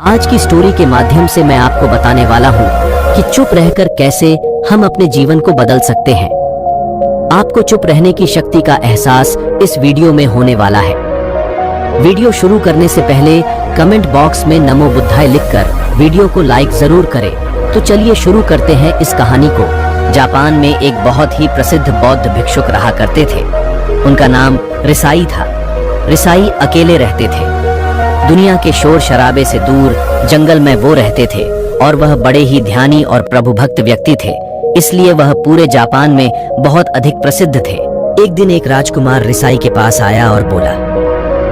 आज की स्टोरी के माध्यम से मैं आपको बताने वाला हूँ कि चुप रहकर कैसे हम अपने जीवन को बदल सकते हैं। आपको चुप रहने की शक्ति का एहसास इस वीडियो में होने वाला है। वीडियो शुरू करने से पहले कमेंट बॉक्स में नमो बुद्धाय लिखकर वीडियो को लाइक जरूर करें। तो चलिए शुरू करते हैं इस कहानी को। जापान में एक बहुत ही प्रसिद्ध बौद्ध भिक्षुक रहा करते थे। उनका नाम रिसाई था। रिसाई अकेले रहते थे। दुनिया के शोर शराबे से दूर जंगल में वो रहते थे और वह बड़े ही ध्यानी और प्रभुभक्त व्यक्ति थे, इसलिए वह पूरे जापान में बहुत अधिक प्रसिद्ध थे। एक दिन एक राजकुमार रिसाई के पास आया और बोला,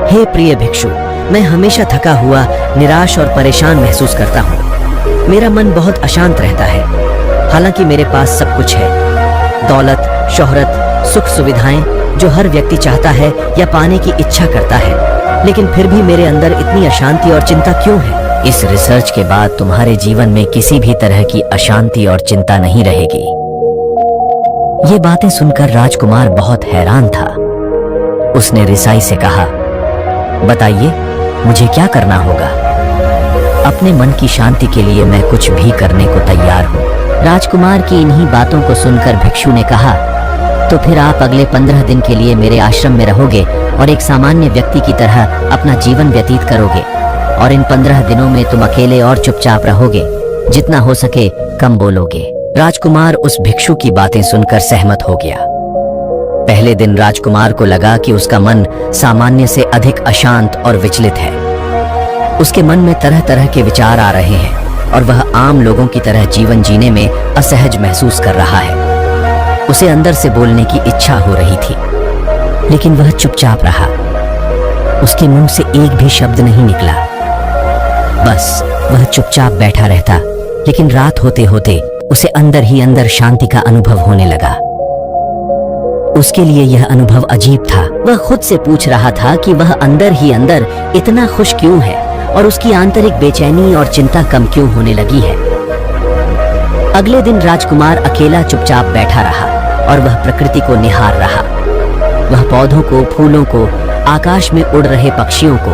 हे प्रिय भिक्षु, मैं हमेशा थका हुआ, निराश और परेशान महसूस करता हूँ। मेरा मन बहुत अशांत रहता है। हालांकि मेरे पास सब कुछ है, दौलत, शोहरत, सुख सुविधाएं जो हर व्यक्ति चाहता है या पाने की इच्छा करता है, लेकिन फिर भी मेरे अंदर इतनी अशांति और चिंता क्यों है? इस रिसर्च के बाद तुम्हारे जीवन में किसी भी तरह की अशांति और चिंता नहीं रहेगी। ये बातें सुनकर राजकुमार बहुत हैरान था। उसने रिसाई से कहा, बताइए मुझे क्या करना होगा? अपने मन की शांति के लिए मैं कुछ भी करने को तैयार हूँ। राजकुमार की इन्हीं बातों को सुनकर भिक्षु ने कहा, तो फिर आप अगले 15 दिन के लिए मेरे आश्रम में रहोगे और एक सामान्य व्यक्ति की तरह अपना जीवन व्यतीत करोगे, और इन 15 दिनों में तुम अकेले और चुपचाप रहोगे, जितना हो सके कम बोलोगे। राजकुमार उस भिक्षु की बातें सुनकर सहमत हो गया। पहले दिन राजकुमार को लगा कि उसका मन सामान्य से अधिक अशांत और विचलित है। उसके मन में तरह तरह के विचार आ रहे हैं और वह आम लोगों की तरह जीवन जीने में असहज महसूस कर रहा है। उसे अंदर से बोलने की इच्छा हो रही थी, लेकिन वह चुपचाप रहा। उसके मुंह से एक भी शब्द नहीं निकला। बस वह चुपचाप बैठा रहता। लेकिन रात होते होते उसे अंदर ही अंदर शांति का अनुभव होने लगा। उसके लिए यह अनुभव अजीब था। वह खुद से पूछ रहा था कि वह अंदर ही अंदर इतना खुश क्यों है और उसकी आंतरिक बेचैनी और चिंता कम क्यों होने लगी है। अगले दिन राजकुमार अकेला चुपचाप बैठा रहा और वह प्रकृति को निहार रहा। वह पौधों को, फूलों को, आकाश में उड़ रहे पक्षियों को।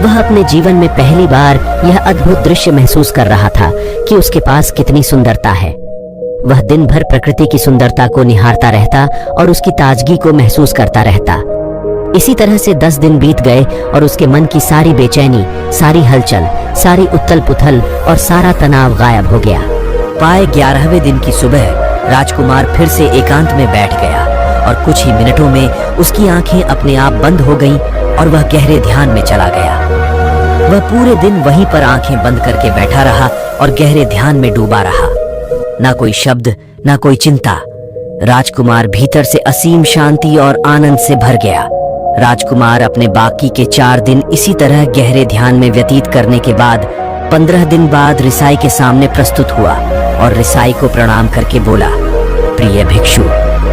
वह अपने जीवन में पहली बार यह अद्भुत दृश्य महसूस कर रहा था कि उसके पास कितनी सुंदरता है। वह दिन भर प्रकृति की सुंदरता को निहारता रहता और उसकी ताजगी को महसूस करता रहता। इसी तरह से 10 दिन बीत गए और उसके मन की सारी बेचैनी, सारी हलचल, सारी उथल पुथल और सारा तनाव गायब हो गया। पाए 11वें दिन की सुबह राजकुमार फिर से एकांत में बैठ गया और कुछ ही मिनटों में उसकी आंखें अपने आप बंद हो गईं और वह गहरे ध्यान में चला गया। वह पूरे दिन वहीं पर आंखें बंद करके बैठा रहा और गहरे ध्यान में डूबा रहा। ना कोई शब्द, ना कोई चिंता। राजकुमार भीतर से असीम शांति और आनंद से भर गया। राजकुमार अपने बाकी के 4 दिन इसी तरह गहरे ध्यान में व्यतीत करने के बाद 15 दिन बाद रिसाई के सामने प्रस्तुत हुआ और रिसाई को प्रणाम करके बोला, प्रिय भिक्षु,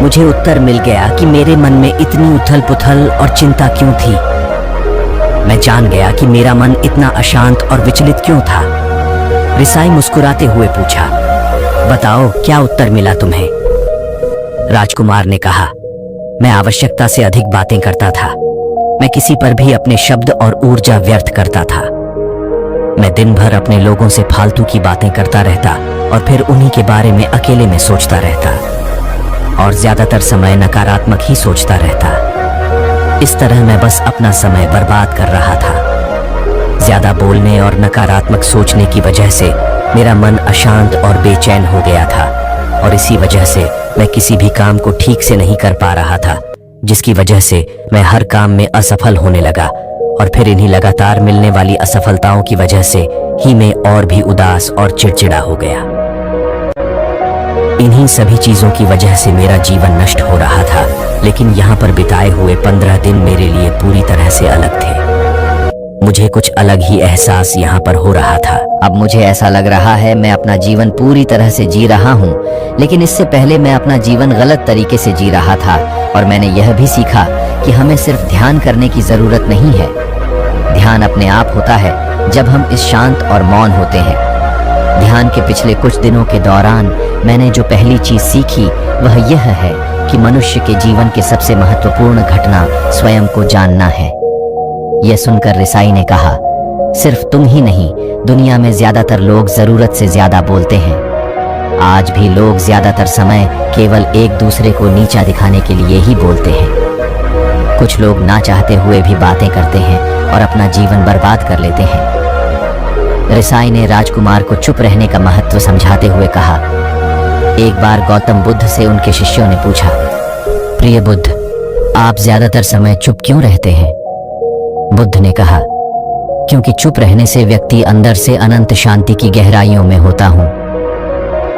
मुझे उत्तर मिल गया कि मेरे मन में इतनी उथल पुथल और चिंता क्यों थी। मैं जान गया कि मेरा मन इतना अशांत और विचलित क्यों था। रिसाई मुस्कुराते हुए पूछा, बताओ क्या उत्तर मिला तुम्हें? राजकुमार ने कहा, मैं आवश्यकता से अधिक बातें करता था। मैं किसी पर भी अपने शब्द और ऊर्जा व्यर्थ करता था। मैं दिन भर अपने लोगों से फालतू की बातें करता रहता और फिर उन्हीं के बारे में अकेले में सोचता रहता और ज्यादातर समय नकारात्मक ही सोचता रहता। इस तरह मैं बस अपना समय बर्बाद कर रहा था। ज्यादा बोलने और नकारात्मक सोचने की वजह से मेरा मन अशांत और बेचैन हो गया था और इसी वजह से मैं किसी भी काम को ठीक से नहीं कर पा रहा था, जिसकी वजह से मैं हर काम में असफल होने लगा और फिर इन्हीं लगातार मिलने वाली असफलताओं की वजह से ही मैं और भी उदास और चिड़चिड़ा हो गया। इन्हीं सभी चीजों की वजह से मेरा जीवन नष्ट हो रहा था, लेकिन यहाँ पर बिताए हुए 15 दिन मेरे लिए पूरी तरह से अलग थे। मुझे कुछ अलग ही एहसास यहाँ पर हो रहा था। अब मुझे ऐसा लग रहा है मैं अपना जीवन पूरी तरह से जी रहा हूँ, लेकिन इससे पहले मैं अपना जीवन गलत तरीके से जी रहा था और मैंने यह भी सीखा कि हमें सिर्फ ध्यान करने की जरूरत नहीं है। ध्यान अपने आप होता है जब हम इस शांत और मौन होते हैं। ध्यान के पिछले कुछ दिनों के दौरान मैंने जो पहली चीज सीखी वह यह है कि मनुष्य के जीवन की सबसे महत्वपूर्ण घटना स्वयं को जानना है। यह सुनकर रिसाई ने कहा, सिर्फ तुम ही नहीं, दुनिया में ज्यादातर लोग जरूरत से ज्यादा बोलते हैं। आज भी लोग ज्यादातर समय केवल एक दूसरे को नीचा दिखाने के लिए ही बोलते हैं। कुछ लोग ना चाहते हुए भी बातें करते हैं और अपना जीवन बर्बाद कर लेते हैं। रिसाई ने राजकुमार को चुप रहने का महत्व समझाते हुए कहा। एक बार गौतम बुद्ध से उनके शिष्यों ने पूछा, प्रिय बुद्ध, आप ज्यादातर समय चुप क्यों रहते हैं? बुद्ध ने कहा, क्योंकि चुप रहने से व्यक्ति अंदर से अनंत शांति की गहराइयों में होता हूं।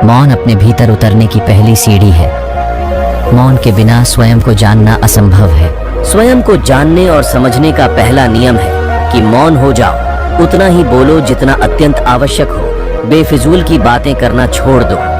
मौन अपने भीतर उतरने की पहली सीढ़ी है। मौन के बिना स्वयं को जानना असंभव है। स्वयं को जानने और समझने का पहला नियम है कि मौन हो जाओ, उतना ही बोलो जितना अत्यंत आवश्यक हो। बेफिजूल की बातें करना छोड़ दो।